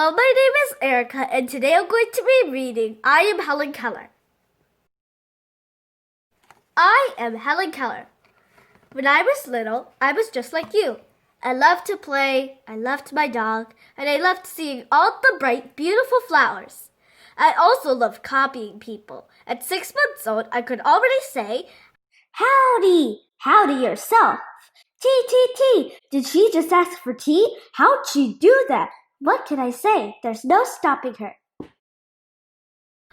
Hello, my name is Erica, and today I'm going to be reading I Am Helen Keller. I am Helen Keller. When I was little, I was just like you. I loved to play, I loved my dog, and I loved seeing all the bright, beautiful flowers. I also loved copying people. At 6 months old, I could already say, "Howdy! Howdy yourself! Tea, tea, tea! Did she just ask for tea? How'd she do that? What can I say? There's no stopping her."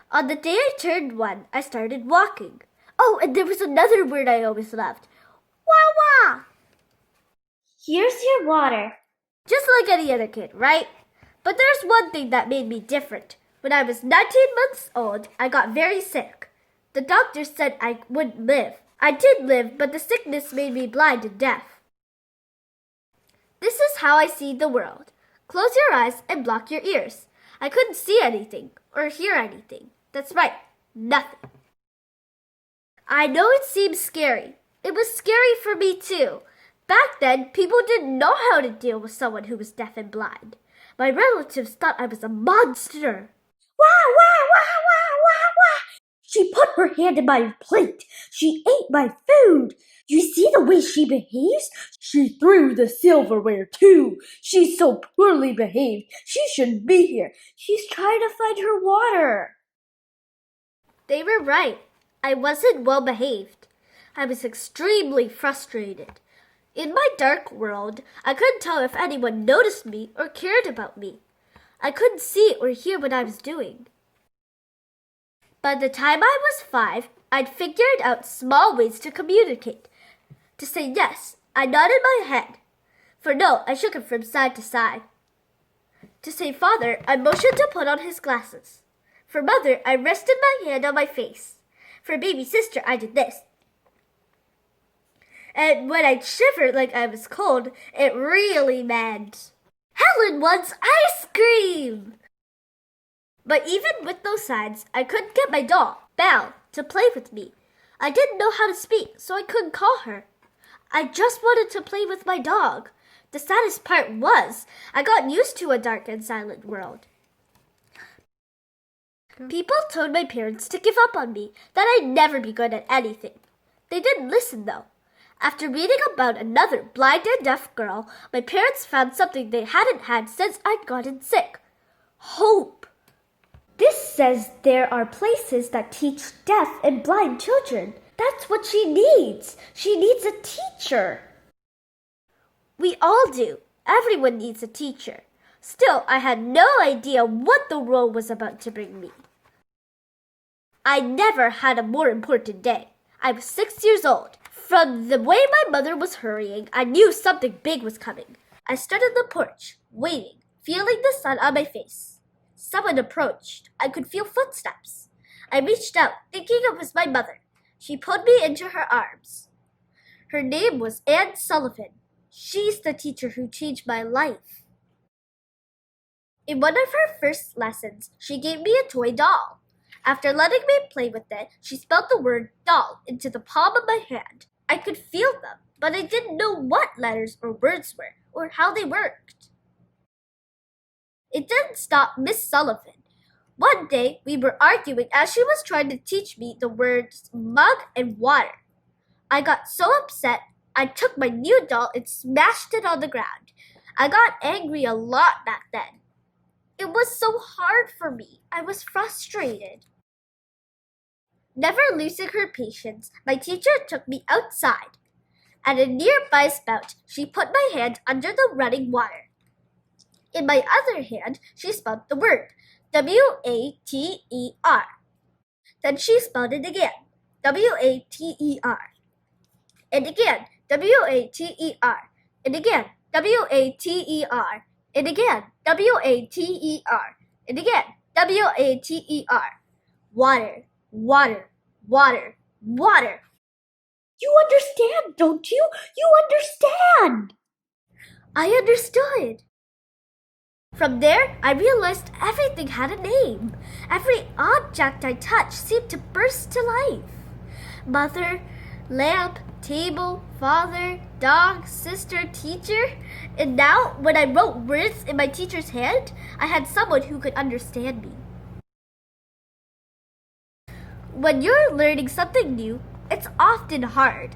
On the day I turned 1, I started walking. Oh, and there was another word I always loved. Wah wah! Here's your water. Just like any other kid, right? But there's one thing that made me different. When I was 19 months old, I got very sick. The doctor said I wouldn't live. I did live, but the sickness made me blind and deaf. This is how I see the world. Close your eyes and block your ears. I couldn't see anything or hear anything. That's right, nothing. I know it seems scary. It was scary for me too. Back then, people didn't know how to deal with someone who was deaf and blind. My relatives thought I was a monster. Wah, wah, wah, wah, wah, wah. She put her hand in my plate. She ate my food. You see the way she behaves? She threw the silverware too. She's so poorly behaved. She shouldn't be here. She's trying to find her water. They were right. I wasn't well behaved. I was extremely frustrated. In my dark world, I couldn't tell if anyone noticed me or cared about me. I couldn't see or hear what I was doing. By the time I was 5, I'd figured out small ways to communicate. To say yes, I nodded my head. For no, I shook it from side to side. To say father, I motioned to put on his glasses. For mother, I rested my hand on my face. For baby sister, I did this. And when I shivered like I was cold, it really meant, "Helen wants ice cream!" But even with those signs, I couldn't get my doll, Belle, to play with me. I didn't know how to speak, so I couldn't call her. I just wanted to play with my dog. The saddest part was, I got used to a dark and silent world. People told my parents to give up on me, that I'd never be good at anything. They didn't listen, though. After reading about another blind and deaf girl, my parents found something they hadn't had since I'd gotten sick. Hope. This says there are places that teach deaf and blind children. That's what she needs. She needs a teacher. We all do. Everyone needs a teacher. Still, I had no idea what the world was about to bring me. I never had a more important day. I was 6 years old. From the way my mother was hurrying, I knew something big was coming. I stood on the porch, waiting, feeling the sun on my face. Someone approached. I could feel footsteps. I reached out, thinking it was my mother. She pulled me into her arms. Her name was Anne Sullivan. She's the teacher who changed my life. In one of her first lessons, she gave me a toy doll. After letting me play with it, she spelled the word doll into the palm of my hand. I could feel them, but I didn't know what letters or words were, or how they worked. It didn't stop Miss Sullivan. One day, we were arguing as she was trying to teach me the words mug and water. I got so upset, I took my new doll and smashed it on the ground. I got angry a lot back then. It was so hard for me. I was frustrated. Never losing her patience, my teacher took me outside. At a nearby spout, she put my hand under the running water. In my other hand, she spelled the word W-A-T-E-R. Then she spelled it again, W-A-T-E-R. And again, W-A-T-E-R. And again, W-A-T-E-R. And again, W-A-T-E-R. And again, W-A-T-E-R. Water, water, water, water. You understand, don't you? You understand! I understood. From there, I realized everything had a name. Every object I touched seemed to burst to life. Mother, lamp, table, father, dog, sister, teacher. And now, when I wrote words in my teacher's hand, I had someone who could understand me. When you're learning something new, it's often hard.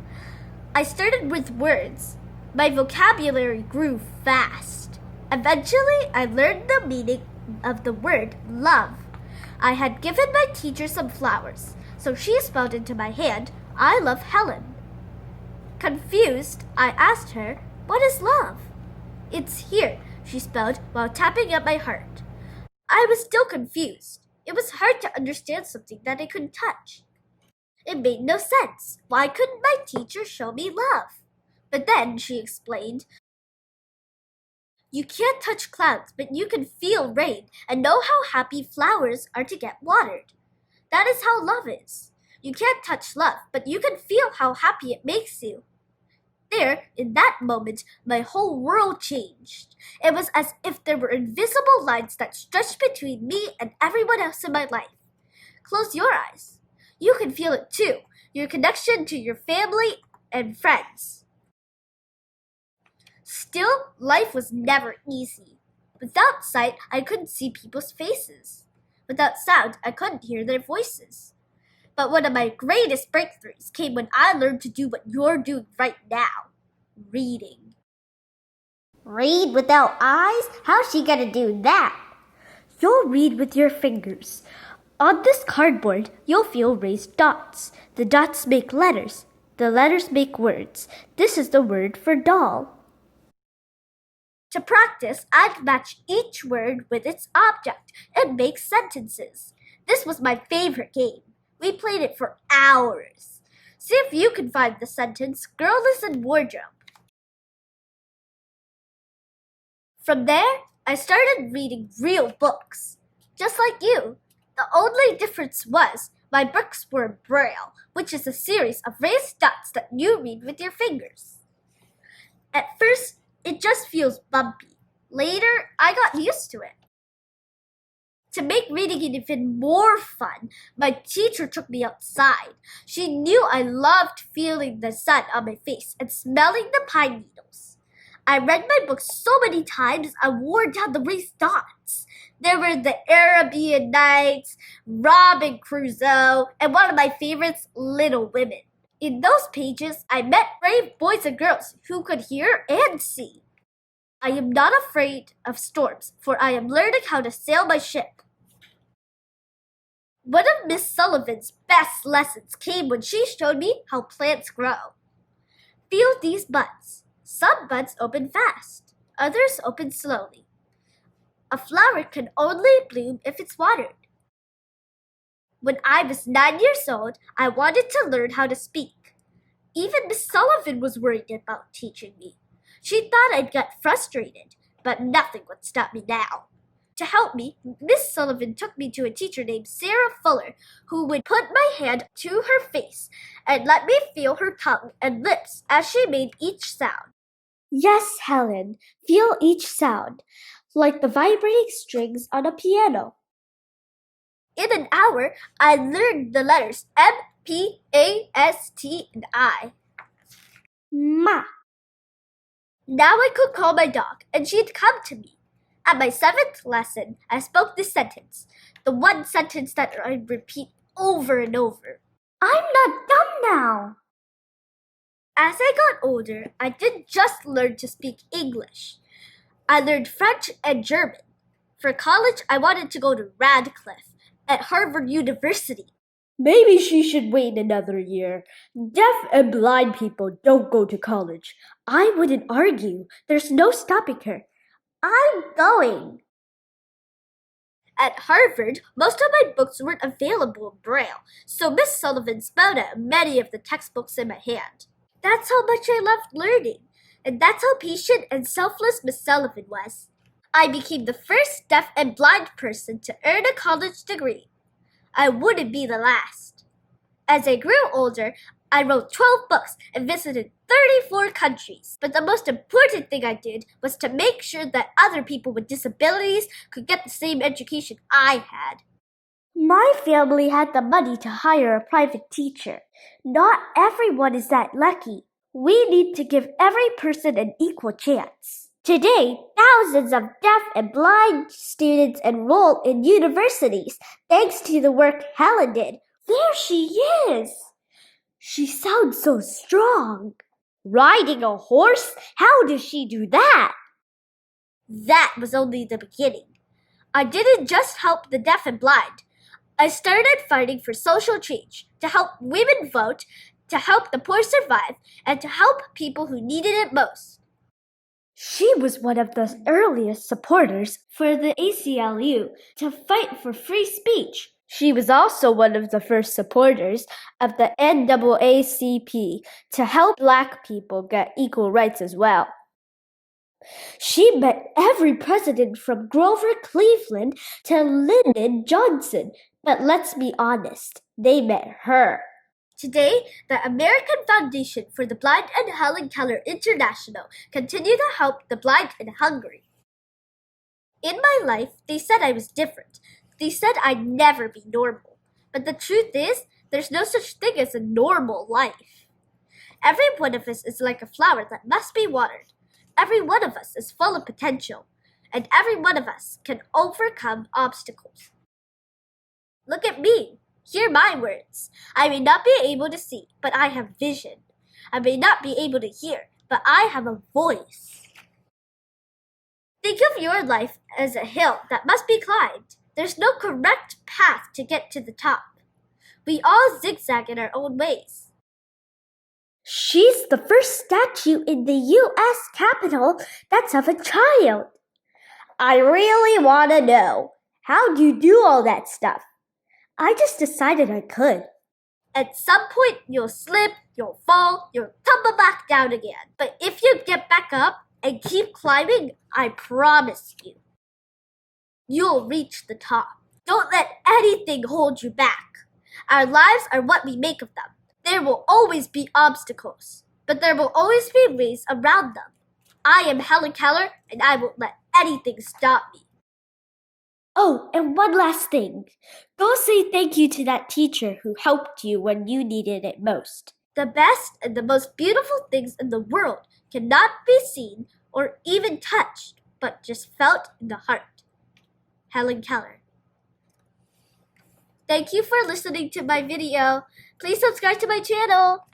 I started with words. My vocabulary grew fast. Eventually, I learned the meaning of the word love. I had given my teacher some flowers, so she spelled into my hand, I love Helen. Confused, I asked her, what is love? It's here, she spelled while tapping at my heart. I was still confused. It was hard to understand something that I couldn't touch. It made no sense. Why couldn't my teacher show me love? But then she explained, you can't touch clouds, but you can feel rain and know how happy flowers are to get watered. That is how love is. You can't touch love, but you can feel how happy it makes you. There, in that moment, my whole world changed. It was as if there were invisible lines that stretched between me and everyone else in my life. Close your eyes. You can feel it too, your connection to your family and friends. Still, life was never easy. Without sight, I couldn't see people's faces. Without sound, I couldn't hear their voices. But one of my greatest breakthroughs came when I learned to do what you're doing right now, reading. Read without eyes? How's she gonna do that? You'll read with your fingers. On this cardboard, you'll feel raised dots. The dots make letters. The letters make words. This is the word for doll. To practice, I'd match each word with its object and make sentences. This was my favorite game. We played it for hours. See if you can find the sentence, girl is in wardrobe. From there, I started reading real books. Just like you. The only difference was my books were Braille, which is a series of raised dots that you read with your fingers. At first, it just feels bumpy. Later, I got used to it. To make reading even more fun, my teacher took me outside. She knew I loved feeling the sun on my face and smelling the pine needles. I read my book so many times I wore down the raised dots. There were the Arabian Nights, Robin Crusoe, and one of my favorites, Little Women. In those pages, I met brave boys and girls who could hear and see. I am not afraid of storms, for I am learning how to sail my ship. One of Miss Sullivan's best lessons came when she showed me how plants grow. Feel these buds. Some buds open fast, others open slowly. A flower can only bloom if it's watered. When I was 9 years old, I wanted to learn how to speak. Even Miss Sullivan was worried about teaching me. She thought I'd get frustrated, but nothing would stop me now. To help me, Miss Sullivan took me to a teacher named Sarah Fuller, who would put my hand to her face and let me feel her tongue and lips as she made each sound. Yes, Helen, feel each sound, like the vibrating strings on a piano. In an hour, I learned the letters M, P, A, S, T, and I. Ma. Now I could call my dog, and she'd come to me. At my 7th lesson, I spoke this sentence, the one sentence that I'd repeat over and over. I'm not dumb now. As I got older, I didn't just learn to speak English. I learned French and German. For college, I wanted to go to Radcliffe at Harvard University. Maybe she should wait another year. Deaf and blind people don't go to college. I wouldn't argue. There's no stopping her. I'm going. At Harvard, most of my books weren't available in Braille, so Miss Sullivan spelled out many of the textbooks in my hand. That's how much I loved learning, and that's how patient and selfless Miss Sullivan was. I became the first deaf and blind person to earn a college degree. I wouldn't be the last. As I grew older, I wrote 12 books and visited 34 countries. But the most important thing I did was to make sure that other people with disabilities could get the same education I had. My family had the money to hire a private teacher. Not everyone is that lucky. We need to give every person an equal chance. Today, thousands of deaf and blind students enroll in universities thanks to the work Helen did. There she is! She sounds so strong. Riding a horse? How does she do that? That was only the beginning. I didn't just help the deaf and blind. I started fighting for social change, to help women vote, to help the poor survive, and to help people who needed it most. She was one of the earliest supporters for the ACLU to fight for free speech. She was also one of the first supporters of the NAACP to help Black people get equal rights as well. She met every president from Grover Cleveland to Lyndon Johnson, but let's be honest, they met her. Today, the American Foundation for the Blind and Helen Keller International continue to help the blind and hungry. In my life, they said I was different. They said I'd never be normal. But the truth is, there's no such thing as a normal life. Every one of us is like a flower that must be watered. Every one of us is full of potential, and every one of us can overcome obstacles. Look at me. Hear my words. I may not be able to see, but I have vision. I may not be able to hear, but I have a voice. Think of your life as a hill that must be climbed. There's no correct path to get to the top. We all zigzag in our own ways. She's the first statue in the U.S. Capitol that's of a child. I really want to know, how do you do all that stuff? I just decided I could. At some point, you'll slip, you'll fall, you'll tumble back down again. But if you get back up and keep climbing, I promise you, you'll reach the top. Don't let anything hold you back. Our lives are what we make of them. There will always be obstacles, but there will always be ways around them. I am Helen Keller, and I won't let anything stop me. Oh, and one last thing. Go say thank you to that teacher who helped you when you needed it most. The best and the most beautiful things in the world cannot be seen or even touched, but just felt in the heart. Helen Keller. Thank you for listening to my video. Please subscribe to my channel.